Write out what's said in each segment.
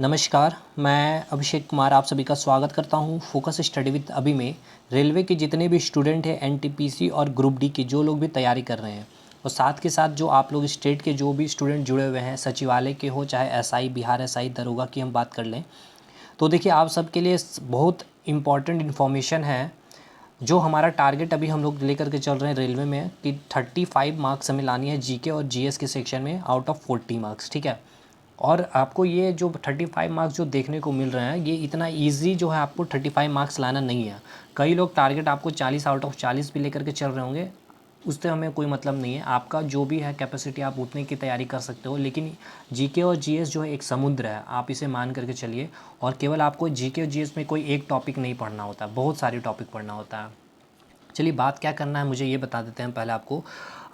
नमस्कार, मैं अभिषेक कुमार आप सभी का स्वागत करता हूं फोकस स्टडी विद अभी में। रेलवे के जितने भी स्टूडेंट हैं एनटीपीसी और ग्रुप डी की जो लोग भी तैयारी कर रहे हैं और साथ के साथ जो आप लोग स्टेट के जो भी स्टूडेंट जुड़े हुए हैं, सचिवालय के हो चाहे एसआई बिहार एसआई दरोगा की हम बात कर लें, तो देखिए आप सबके लिए बहुत इम्पॉर्टेंट इन्फॉर्मेशन है। जो हमारा टारगेट अभी हम लोग लेकर के चल रहे हैं रेलवे में कि 35 मार्क्स हमें लानी है जीके और जीएस के सेक्शन में आउट ऑफ 40 मार्क्स, ठीक है। और आपको ये जो 35 मार्क्स जो देखने को मिल रहे हैं, ये इतना इजी जो है आपको 35 मार्क्स लाना नहीं है। कई लोग टारगेट आपको 40 आउट ऑफ 40 भी लेकर के चल रहे होंगे, उससे हमें कोई मतलब नहीं है। आपका जो भी है कैपेसिटी आप उतने की तैयारी कर सकते हो, लेकिन जीके और जीएस जो है एक समुद्र है, आप इसे मान करके चलिए। और केवल आपको जीके और जीएस में कोई एक टॉपिक नहीं पढ़ना होता, बहुत सारे टॉपिक पढ़ना होता है। चलिए बात क्या करना है मुझे ये बता देते हैं पहले आपको।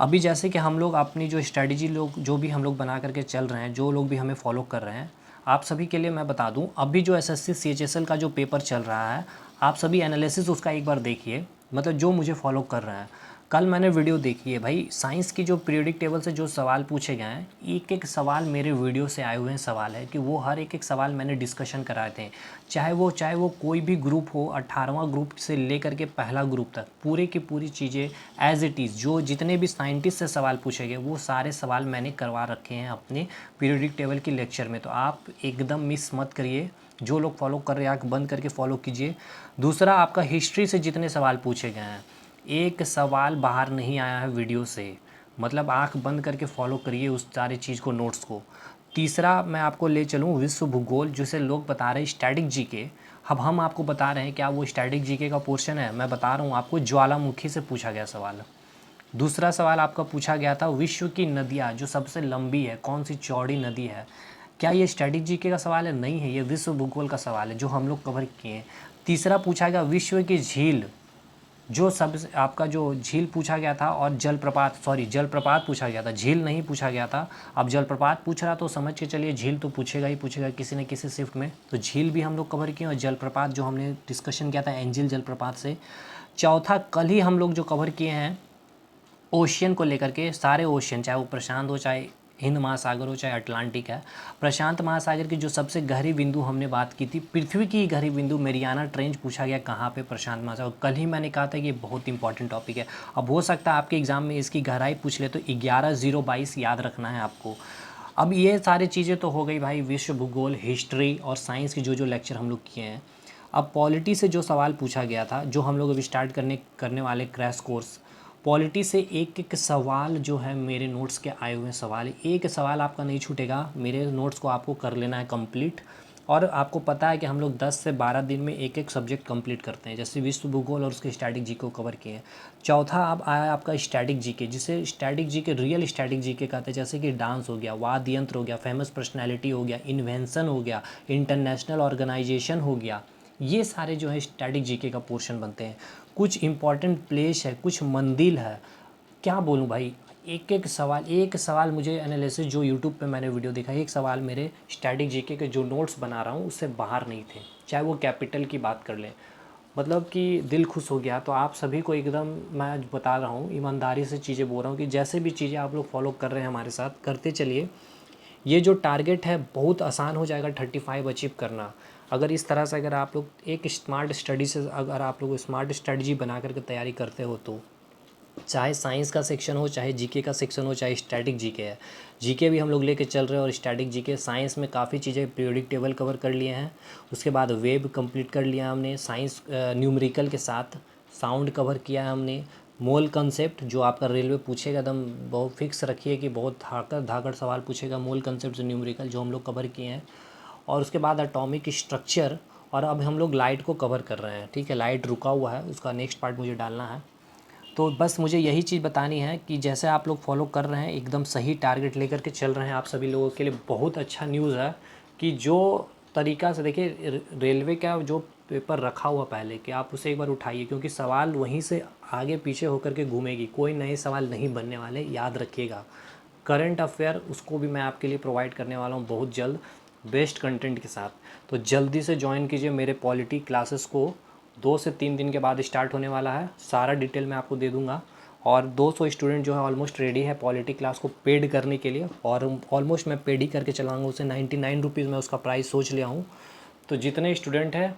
अभी जैसे कि हम लोग अपनी जो स्ट्रेटजी लोग जो भी हम लोग बना करके चल रहे हैं, जो लोग भी हमें फॉलो कर रहे हैं, आप सभी के लिए मैं बता दूं, अभी जो एसएससी सीएचएसएल का जो पेपर चल रहा है, आप सभी एनालिसिस उसका एक बार देखिए। मतलब जो मुझे फॉलो कर रहे हैं, कल मैंने वीडियो देखी है भाई, साइंस की जो पीरियोडिक टेबल से जो सवाल पूछे गए हैं, एक एक सवाल मेरे वीडियो से आए हुए हैं सवाल है कि वो हर एक एक सवाल मैंने डिस्कशन कराए थे। चाहे वो कोई भी ग्रुप हो, 18वां ग्रुप से लेकर के पहला ग्रुप तक, पूरे की पूरी चीज़ें एज इट इज़ जो जितने भी साइंटिस्ट से सवाल पूछे गए वो सारे सवाल मैंने करवा रखे हैं अपने पीरियोडिक टेबल की लेक्चर में। तो आप एकदम मिस मत करिए, जो लोग फॉलो कर रहे हैं आँख बंद करके फॉलो कीजिए। दूसरा, आपका हिस्ट्री से जितने सवाल पूछे गए हैं, एक सवाल बाहर नहीं आया है वीडियो से, मतलब आंख बंद करके फॉलो करिए उस सारी चीज़ को, नोट्स को। तीसरा, मैं आपको ले चलूँ विश्व भूगोल, जिसे लोग बता रहे हैं स्टैटिक जीके। अब हम आपको बता रहे हैं क्या वो स्टैटिक जीके का पोर्शन है। मैं बता रहा हूँ आपको, ज्वालामुखी से पूछा गया सवाल। दूसरा सवाल आपका पूछा गया था विश्व की नदियाँ जो सबसे लंबी है, कौन सी चौड़ी नदी है। क्या ये स्टैटिक जीके का सवाल है? नहीं है, ये विश्व भूगोल का सवाल है जो हम लोग कवर किए हैं। तीसरा पूछा गया विश्व की झील, जो सब आपका जो झील पूछा गया था, और जलप्रपात पूछा गया था, झील नहीं पूछा गया था। अब जलप्रपात पूछ रहा तो समझ के चलिए झील तो पूछेगा ही पूछेगा किसी न किसी शिफ्ट में, तो झील भी हम लोग कवर किए और जलप्रपात जो हमने डिस्कशन किया था एंजिल जलप्रपात से। चौथा, कल ही हम लोग जो कवर किए हैं ओशियन को लेकर के, सारे ओशियन, चाहे वो प्रशांत हो, चाहे हिंद महासागर हो, चाहे अटलांटिक है। प्रशांत महासागर की जो सबसे गहरी बिंदु हमने बात की थी, पृथ्वी की गहरी बिंदु मेरियाना ट्रेंच पूछा गया कहाँ पे, प्रशांत महासागर। कल ही मैंने कहा था कि ये बहुत इंपॉर्टेंट टॉपिक है। अब हो सकता है आपके एग्जाम में इसकी गहराई पूछ ले, तो 11/022 याद रखना है आपको। अब ये सारी चीज़ें तो हो गई भाई विश्व भूगोल, हिस्ट्री और साइंस की जो लेक्चर हम लोग किए हैं। अब पॉलिटी से जो सवाल पूछा गया था, जो हम लोग अभी स्टार्ट करने वाले क्रैश कोर्स, पॉलिटी से एक एक सवाल जो है मेरे नोट्स के आए हुए सवाल, एक सवाल आपका नहीं छूटेगा, मेरे नोट्स को आपको कर लेना है कंप्लीट। और आपको पता है कि हम लोग 10 से 12 दिन में एक एक सब्जेक्ट कंप्लीट करते हैं, जैसे विश्व भूगोल और उसके स्टैटिक जी को कवर किए हैं। चौथा अब आया आपका स्टैटिक जीके, जिसे static GK real static GK कहते हैं, जैसे कि डांस हो गया, वाद्य यंत्र हो गया, फेमस पर्सनैलिटी हो गया, इन्वेंशन हो गया, इंटरनेशनल ऑर्गेनाइजेशन हो गया। ये सारे जो है स्टैटिक जीके का पोर्शन बनते हैं। कुछ इंपॉर्टेंट प्लेस है, कुछ मंदिर है, क्या बोलूँ भाई, एक सवाल मुझे एनालिसिस जो यूट्यूब पे मैंने वीडियो देखा, एक सवाल मेरे स्टैटिक जीके के जो नोट्स बना रहा हूँ उससे बाहर नहीं थे। चाहे वो कैपिटल की बात कर लें, मतलब कि दिल खुश हो गया। तो आप सभी को एकदम मैं बता रहा हूँ, ईमानदारी से चीज़ें बोल रहा हूँ कि जैसे भी चीज़ें आप लोग फॉलो कर रहे हैं हमारे साथ, करते चलिए। ये जो टारगेट है बहुत आसान हो जाएगा 35 अचीव करना, अगर इस तरह से, अगर आप लोग एक स्मार्ट स्टडी से, अगर आप लोग स्मार्ट स्ट्रेटजी बना करके तैयारी करते हो, तो चाहे साइंस का सेक्शन हो, चाहे जीके का सेक्शन हो, चाहे स्टैटिक जीके है, जीके भी हम लोग लेके चल रहे हैं और स्टैटिक जीके। साइंस में काफ़ी चीज़ें पीरियोडिक टेबल कवर कर लिए हैं, उसके बाद वेब कंप्लीट कर लिया हमने, साइंस न्यूमेरिकल के साथ साउंड कवर किया है हमने, मोल कंसेप्ट जो आपका रेलवे पूछेगा, एकदम बहुत फिक्स रखिए कि बहुत धाकड़ धाकड़ सवाल पूछेगा, मोल कंसेप्ट न्यूमेरिकल जो हम लोग कवर किए हैं। और उसके बाद एटॉमिक स्ट्रक्चर, और अब हम लोग लाइट को कवर कर रहे हैं, ठीक है, लाइट रुका हुआ है, उसका नेक्स्ट पार्ट मुझे डालना है। तो बस मुझे यही चीज़ बतानी है कि जैसे आप लोग फॉलो कर रहे हैं, एकदम सही टारगेट लेकर के चल रहे हैं, आप सभी लोगों के लिए बहुत अच्छा न्यूज़ है कि जो तरीका से देखिए रेलवे का जो पेपर रखा हुआ पहले कि आप उसे एक बार उठाइए, क्योंकि सवाल वहीं से आगे पीछे होकर के घूमेगी, कोई नए सवाल नहीं बनने वाले, याद रखिएगा। करंट अफेयर उसको भी मैं आपके लिए प्रोवाइड करने वाला हूँ बहुत जल्द, बेस्ट कंटेंट के साथ। तो जल्दी से ज्वाइन कीजिए मेरे पॉलिटी क्लासेस को, 2 से 3 दिन के बाद स्टार्ट होने वाला है, सारा डिटेल मैं आपको दे दूंगा। और 200 स्टूडेंट जो है ऑलमोस्ट रेडी है पॉलिटी क्लास को पेड करने के लिए, और ऑलमोस्ट मैं पेड ही करके चलाऊँगा उसे। 99 रुपीज़ मैं उसका प्राइस सोच लिया हूँ। तो जितने स्टूडेंट हैं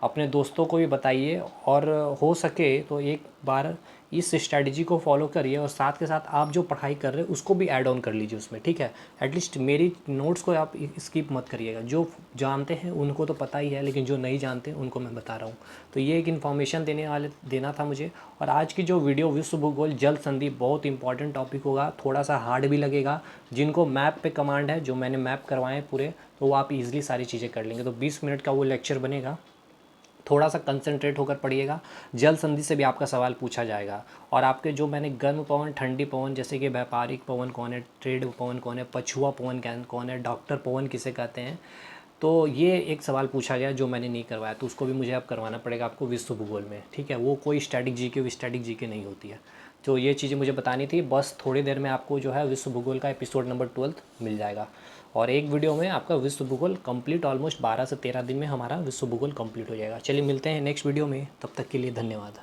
अपने दोस्तों को भी बताइए, और हो सके तो एक बार इस स्ट्रैटेजी को फॉलो करिए, और साथ के साथ आप जो पढ़ाई कर रहे हैं उसको भी ऐड ऑन कर लीजिए उसमें, ठीक है। एटलीस्ट मेरी नोट्स को आप स्किप मत करिएगा। जो जानते हैं उनको तो पता ही है, लेकिन जो नहीं जानते उनको मैं बता रहा हूँ। तो ये एक इन्फॉर्मेशन देना था मुझे। और आज की जो वीडियो विश्व भूगोल जल संधि बहुत इंपॉर्टेंट टॉपिक होगा, थोड़ा सा हार्ड भी लगेगा। जिनको मैप पे कमांड है, जो मैंने मैप करवाए हैं पूरे, तो वो आप ईजिली सारी चीज़ें कर लेंगे। तो 20 मिनट का वो लेक्चर बनेगा, थोड़ा सा कंसंट्रेट होकर पढ़िएगा। जल संधि से भी आपका सवाल पूछा जाएगा। और आपके जो मैंने गर्म पवन, ठंडी पवन, जैसे कि व्यापारिक पवन कौन है, ट्रेड पवन कौन है, पछुआ पवन कौन है, डॉक्टर पवन किसे कहते हैं, तो ये एक सवाल पूछा गया जो मैंने नहीं करवाया, तो उसको भी मुझे अब करवाना पड़ेगा आपको विश्व भूगोल में, ठीक है। वो कोई स्टैटिक जीके नहीं होती है। तो ये चीज़ें मुझे बतानी थी। बस थोड़ी देर में आपको जो है विश्व भूगोल का एपिसोड नंबर 12 मिल जाएगा, और एक वीडियो में आपका विश्व भूगोल कंप्लीट, ऑलमोस्ट 12 से 13 दिन में हमारा विश्व भूगोल कंप्लीट हो जाएगा। चलिए मिलते हैं नेक्स्ट वीडियो में, तब तक के लिए धन्यवाद।